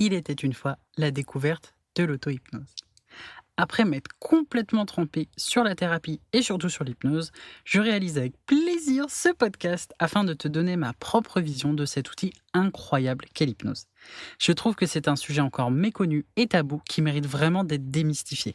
Il était une fois la découverte de l'auto-hypnose. Après m'être complètement trempé sur la thérapie et surtout sur l'hypnose, je réalise avec plaisir ce podcast afin de te donner ma propre vision de cet outil incroyable qu'est l'hypnose. Je trouve que c'est un sujet encore méconnu et tabou qui mérite vraiment d'être démystifié.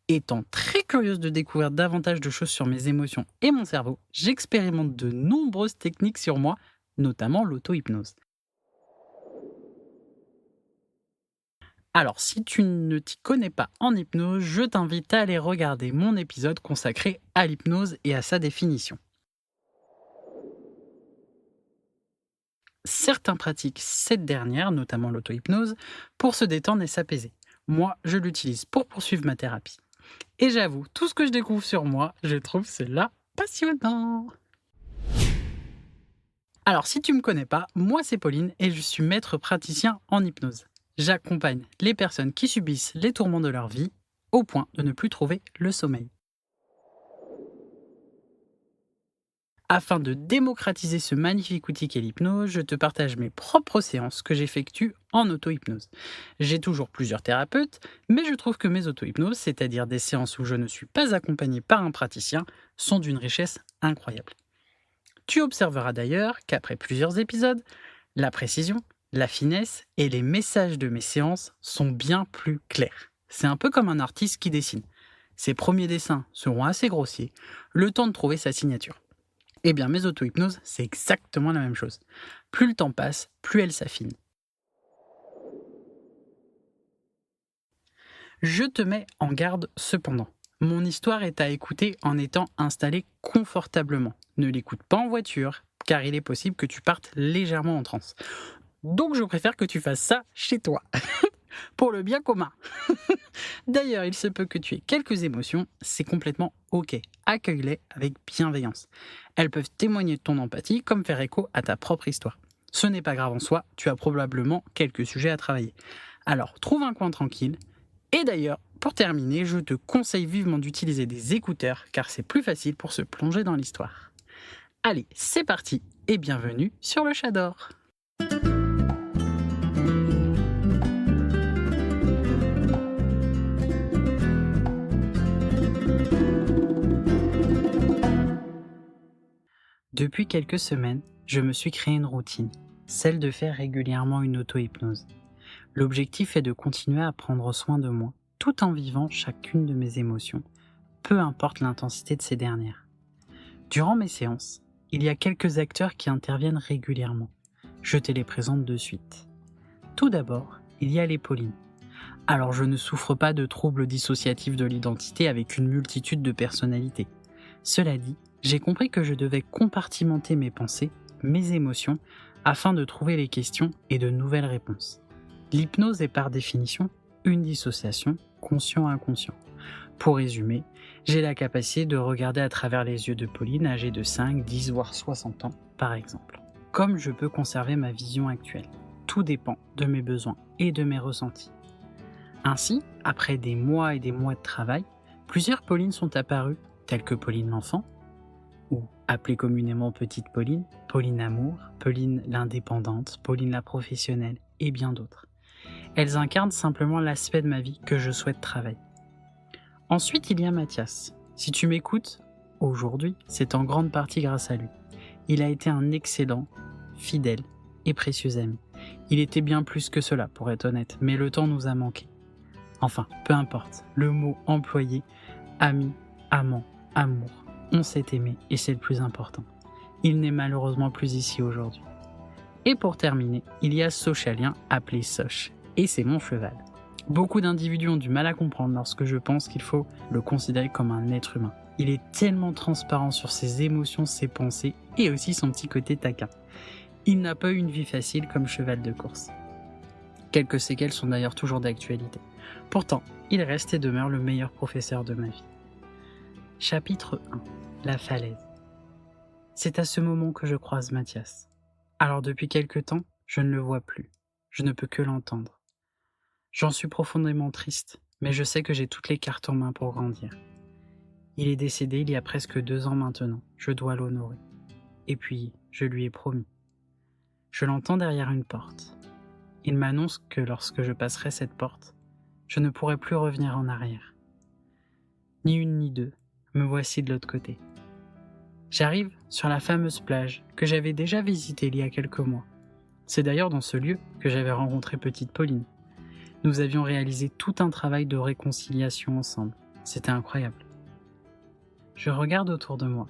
Étant très curieuse de découvrir davantage de choses sur mes émotions et mon cerveau, j'expérimente de nombreuses techniques sur moi, notamment l'auto-hypnose. Alors, si tu ne t'y connais pas en hypnose, je t'invite à aller regarder mon épisode consacré à l'hypnose et à sa définition. Certains pratiquent cette dernière, notamment l'auto-hypnose, pour se détendre et s'apaiser. Moi, je l'utilise pour poursuivre ma thérapie. Et j'avoue, tout ce que je découvre sur moi, je trouve cela passionnant. Alors, si tu ne me connais pas, moi c'est Pauline et je suis maître praticien en hypnose. J'accompagne les personnes qui subissent les tourments de leur vie au point de ne plus trouver le sommeil. Afin de démocratiser ce magnifique outil qu'est l'hypnose, je te partage mes propres séances que j'effectue en auto-hypnose. J'ai toujours plusieurs thérapeutes, mais je trouve que mes auto-hypnoses, c'est-à-dire des séances où je ne suis pas accompagné par un praticien, sont d'une richesse incroyable. Tu observeras d'ailleurs qu'après plusieurs épisodes, la précision, la finesse et les messages de mes séances sont bien plus clairs. C'est un peu comme un artiste qui dessine. Ses premiers dessins seront assez grossiers, le temps de trouver sa signature. Eh bien, mes auto-hypnoses, c'est exactement la même chose. Plus le temps passe, plus elles s'affinent. Je te mets en garde cependant. Mon histoire est à écouter en étant installé confortablement. Ne l'écoute pas en voiture, car il est possible que tu partes légèrement en transe. Donc je préfère que tu fasses ça chez toi, pour le bien commun. D'ailleurs, il se peut que tu aies quelques émotions, c'est complètement ok. Accueille-les avec bienveillance. Elles peuvent témoigner de ton empathie comme faire écho à ta propre histoire. Ce n'est pas grave en soi, tu as probablement quelques sujets à travailler. Alors, trouve un coin tranquille. Et d'ailleurs, pour terminer, je te conseille vivement d'utiliser des écouteurs car c'est plus facile pour se plonger dans l'histoire. Allez, c'est parti et bienvenue sur le Chat d'Or. Depuis quelques semaines, je me suis créé une routine, celle de faire régulièrement une auto-hypnose. L'objectif est de continuer à prendre soin de moi, tout en vivant chacune de mes émotions, peu importe l'intensité de ces dernières. Durant mes séances, il y a quelques acteurs qui interviennent régulièrement. Je te les présente de suite. Tout d'abord, il y a les Paulines. Alors je ne souffre pas de troubles dissociatifs de l'identité avec une multitude de personnalités. Cela dit, j'ai compris que je devais compartimenter mes pensées, mes émotions, afin de trouver les questions et de nouvelles réponses. L'hypnose est par définition une dissociation conscient-inconscient. Pour résumer, j'ai la capacité de regarder à travers les yeux de Pauline âgée de 5, 10 voire 60 ans, par exemple. Comme je peux conserver ma vision actuelle. Tout dépend de mes besoins et de mes ressentis. Ainsi, après des mois et des mois de travail, plusieurs Paulines sont apparues, telles que Pauline l'enfant, ou appelée communément Petite Pauline, Pauline Amour, Pauline l'indépendante, Pauline la professionnelle et bien d'autres. Elles incarnent simplement l'aspect de ma vie que je souhaite travailler. Ensuite, il y a Mathias. Si tu m'écoutes, aujourd'hui, c'est en grande partie grâce à lui. Il a été un excellent, fidèle et précieux ami. Il était bien plus que cela, pour être honnête, mais le temps nous a manqué. Enfin, peu importe, le mot employé, ami, amant, amour, on s'est aimé et c'est le plus important. Il n'est malheureusement plus ici aujourd'hui. Et pour terminer, il y a Socialien, appelé Soch, et c'est mon cheval. Beaucoup d'individus ont du mal à comprendre lorsque je pense qu'il faut le considérer comme un être humain. Il est tellement transparent sur ses émotions, ses pensées et aussi son petit côté taquin. Il n'a pas eu une vie facile comme cheval de course. Quelques séquelles sont d'ailleurs toujours d'actualité. Pourtant, il reste et demeure le meilleur professeur de ma vie. Chapitre 1. La falaise. C'est à ce moment que je croise Mathias. Alors depuis quelque temps, je ne le vois plus. Je ne peux que l'entendre. J'en suis profondément triste, mais je sais que j'ai toutes les cartes en main pour grandir. Il est décédé il y a presque 2 ans maintenant. Je dois l'honorer. Et puis, je lui ai promis. Je l'entends derrière une porte. Il m'annonce que lorsque je passerai cette porte, je ne pourrai plus revenir en arrière. Ni une ni deux, me voici de l'autre côté. J'arrive sur la fameuse plage que j'avais déjà visitée il y a quelques mois. C'est d'ailleurs dans ce lieu que j'avais rencontré petite Pauline. Nous avions réalisé tout un travail de réconciliation ensemble. C'était incroyable. Je regarde autour de moi.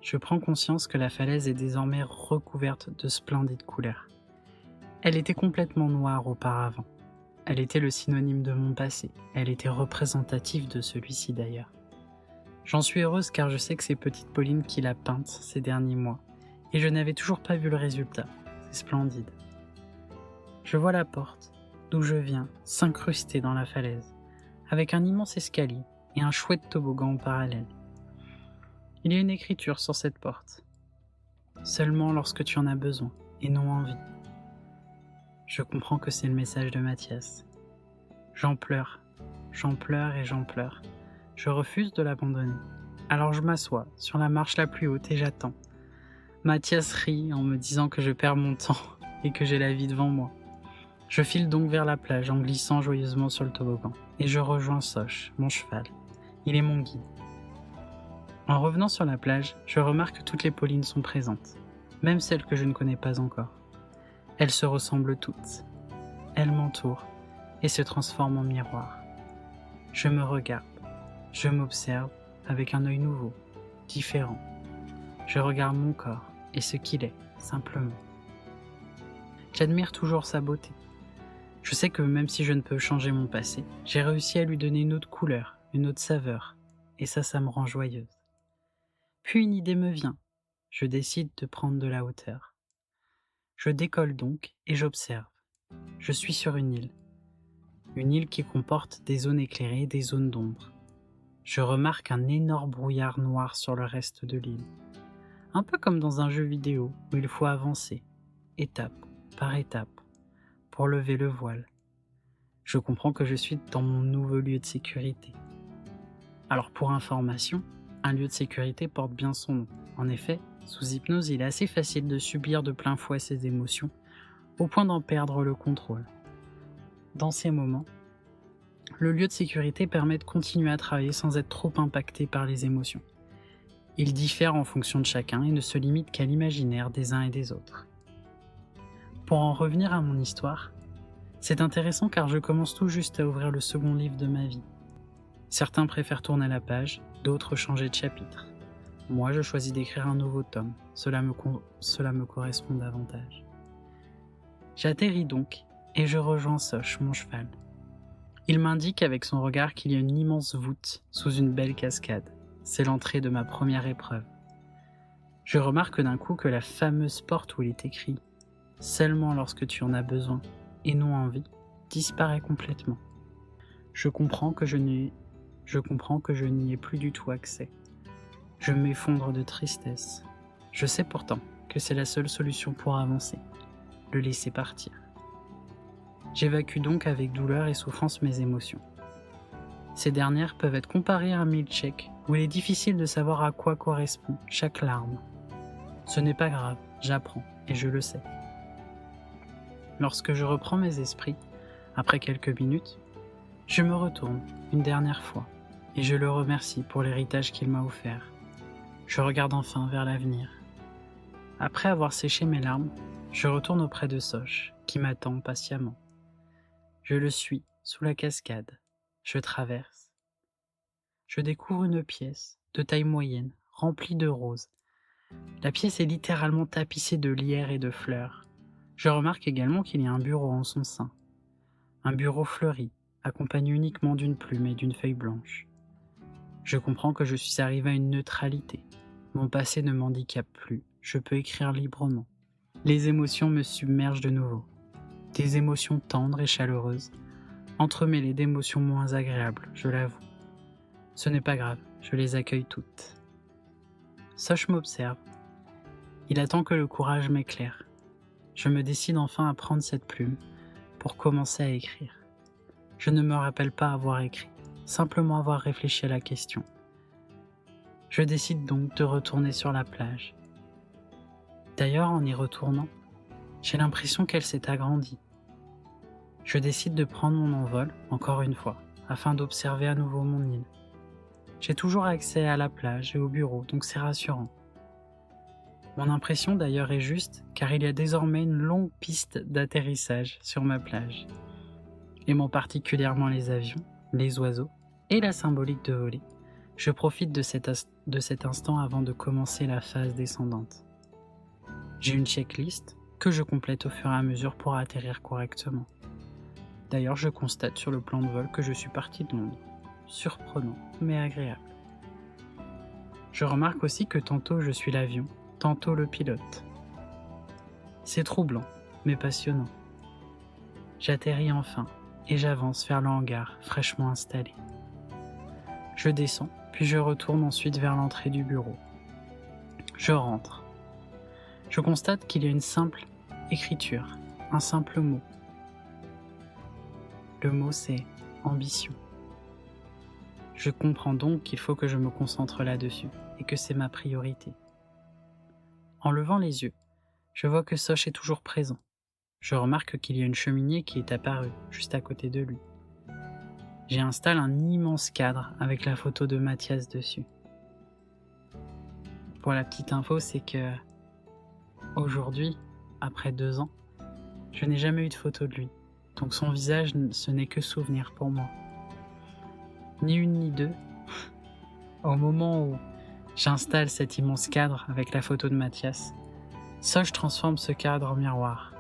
Je prends conscience que la falaise est désormais recouverte de splendides couleurs. Elle était complètement noire auparavant. Elle était le synonyme de mon passé. Elle était représentative de celui-ci d'ailleurs. J'en suis heureuse car je sais que c'est petite Pauline qui l'a peinte ces derniers mois. Et je n'avais toujours pas vu le résultat. C'est splendide. Je vois la porte, d'où je viens, s'incruster dans la falaise, avec un immense escalier et un chouette toboggan en parallèle. Il y a une écriture sur cette porte. Seulement lorsque tu en as besoin, et non envie. Je comprends que c'est le message de Mathias. J'en pleure et j'en pleure. Je refuse de l'abandonner. Alors je m'assois sur la marche la plus haute et j'attends. Mathias rit en me disant que je perds mon temps et que j'ai la vie devant moi. Je file donc vers la plage en glissant joyeusement sur le toboggan et je rejoins Soch, mon cheval. Il est mon guide. En revenant sur la plage, je remarque que toutes les Paulines sont présentes, même celles que je ne connais pas encore. Elles se ressemblent toutes. Elles m'entourent et se transforment en miroir. Je me regarde, je m'observe avec un œil nouveau, différent. Je regarde mon corps et ce qu'il est, simplement. J'admire toujours sa beauté. Je sais que même si je ne peux changer mon passé, j'ai réussi à lui donner une autre couleur, une autre saveur, et ça me rend joyeuse. Puis une idée me vient. Je décide de prendre de la hauteur. Je décolle donc et j'observe. Je suis sur une île qui comporte des zones éclairées et des zones d'ombre. Je remarque un énorme brouillard noir sur le reste de l'île. Un peu comme dans un jeu vidéo où il faut avancer, étape par étape, pour lever le voile. Je comprends que je suis dans mon nouveau lieu de sécurité. Alors pour information, un lieu de sécurité porte bien son nom. En effet, sous hypnose, il est assez facile de subir de plein fouet ses émotions, au point d'en perdre le contrôle. Dans ces moments, le lieu de sécurité permet de continuer à travailler sans être trop impacté par les émotions. Il diffère en fonction de chacun et ne se limite qu'à l'imaginaire des uns et des autres. Pour en revenir à mon histoire, c'est intéressant car je commence tout juste à ouvrir le second livre de ma vie. Certains préfèrent tourner la page, d'autres changer de chapitre. Moi, je choisis d'écrire un nouveau tome, cela me correspond davantage. J'atterris donc et je rejoins Soch, mon cheval. Il m'indique avec son regard qu'il y a une immense voûte sous une belle cascade. C'est l'entrée de ma première épreuve. Je remarque d'un coup que la fameuse porte où il est écrit « Seulement lorsque tu en as besoin et non envie » disparaît complètement. Je comprends que je n'y ai plus du tout accès. Je m'effondre de tristesse. Je sais pourtant que c'est la seule solution pour avancer, le laisser partir. J'évacue donc avec douleur et souffrance mes émotions. Ces dernières peuvent être comparées à un milkshake où il est difficile de savoir à quoi correspond chaque larme. Ce n'est pas grave, j'apprends et je le sais. Lorsque je reprends mes esprits, après quelques minutes, je me retourne une dernière fois et je le remercie pour l'héritage qu'il m'a offert. Je regarde enfin vers l'avenir. Après avoir séché mes larmes, je retourne auprès de Soch, qui m'attend patiemment. Je le suis sous la cascade. Je traverse. Je découvre une pièce de taille moyenne, remplie de roses. La pièce est littéralement tapissée de lierre et de fleurs. Je remarque également qu'il y a un bureau en son sein. Un bureau fleuri, accompagné uniquement d'une plume et d'une feuille blanche. Je comprends que je suis arrivé à une neutralité. Mon passé ne m'handicape plus, je peux écrire librement. Les émotions me submergent de nouveau. Des émotions tendres et chaleureuses, entremêlées d'émotions moins agréables, je l'avoue. Ce n'est pas grave, je les accueille toutes. Soch m'observe. Il attend que le courage m'éclaire. Je me décide enfin à prendre cette plume pour commencer à écrire. Je ne me rappelle pas avoir écrit, simplement avoir réfléchi à la question. Je décide donc de retourner sur la plage. D'ailleurs, en y retournant, j'ai l'impression qu'elle s'est agrandie. Je décide de prendre mon envol, encore une fois, afin d'observer à nouveau mon île. J'ai toujours accès à la plage et au bureau, donc c'est rassurant. Mon impression d'ailleurs est juste, car il y a désormais une longue piste d'atterrissage sur ma plage. Aimant particulièrement les avions, les oiseaux et la symbolique de voler, je profite de cet instant avant de commencer la phase descendante. J'ai une checklist que je complète au fur et à mesure pour atterrir correctement. D'ailleurs, je constate sur le plan de vol que je suis parti de Londres. Surprenant, mais agréable. Je remarque aussi que tantôt je suis l'avion, tantôt le pilote. C'est troublant, mais passionnant. J'atterris enfin et j'avance vers le hangar fraîchement installé. Je descends, puis je retourne ensuite vers l'entrée du bureau. Je rentre. Je constate qu'il y a une simple écriture, un simple mot. Le mot c'est ambition. Je comprends donc qu'il faut que je me concentre là-dessus et que c'est ma priorité. En levant les yeux, je vois que Soch est toujours présent. Je remarque qu'il y a une cheminée qui est apparue juste à côté de lui. J'y installe un immense cadre avec la photo de Mathias dessus. Pour la petite info, c'est que aujourd'hui, après 2 ans, je n'ai jamais eu de photo de lui. Donc son visage, ce n'est que souvenir pour moi. Ni une ni deux. Au moment où j'installe cet immense cadre avec la photo de Mathias, Soch transforme ce cadre en miroir.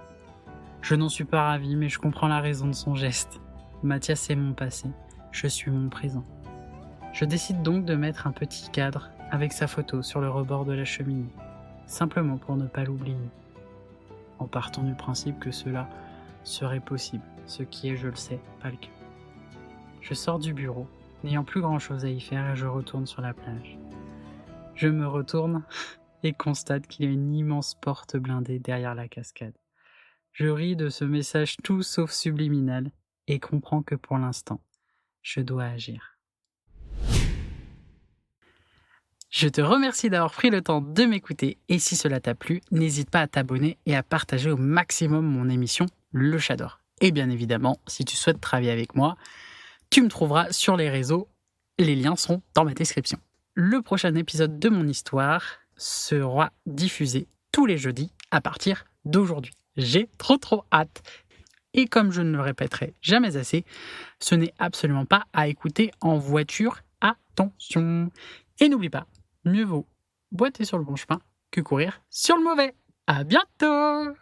Je n'en suis pas ravi, mais je comprends la raison de son geste. Mathias est mon passé, je suis mon présent. Je décide donc de mettre un petit cadre avec sa photo sur le rebord de la cheminée, simplement pour ne pas l'oublier. En partant du principe que cela serait possible, ce qui est, je le sais, pas le cas. Je sors du bureau, n'ayant plus grand chose à y faire et je retourne sur la plage. Je me retourne et constate qu'il y a une immense porte blindée derrière la cascade. Je ris de ce message tout sauf subliminal et comprends que pour l'instant, je dois agir. Je te remercie d'avoir pris le temps de m'écouter et si cela t'a plu, n'hésite pas à t'abonner et à partager au maximum mon émission Le Chat d'Or. Et bien évidemment, si tu souhaites travailler avec moi, tu me trouveras sur les réseaux, les liens sont dans ma description. Le prochain épisode de mon histoire sera diffusé tous les jeudis à partir d'aujourd'hui. J'ai trop hâte. Et comme je ne le répéterai jamais assez, ce n'est absolument pas à écouter en voiture. Attention. Et n'oublie pas, mieux vaut boiter sur le bon chemin que courir sur le mauvais. À bientôt!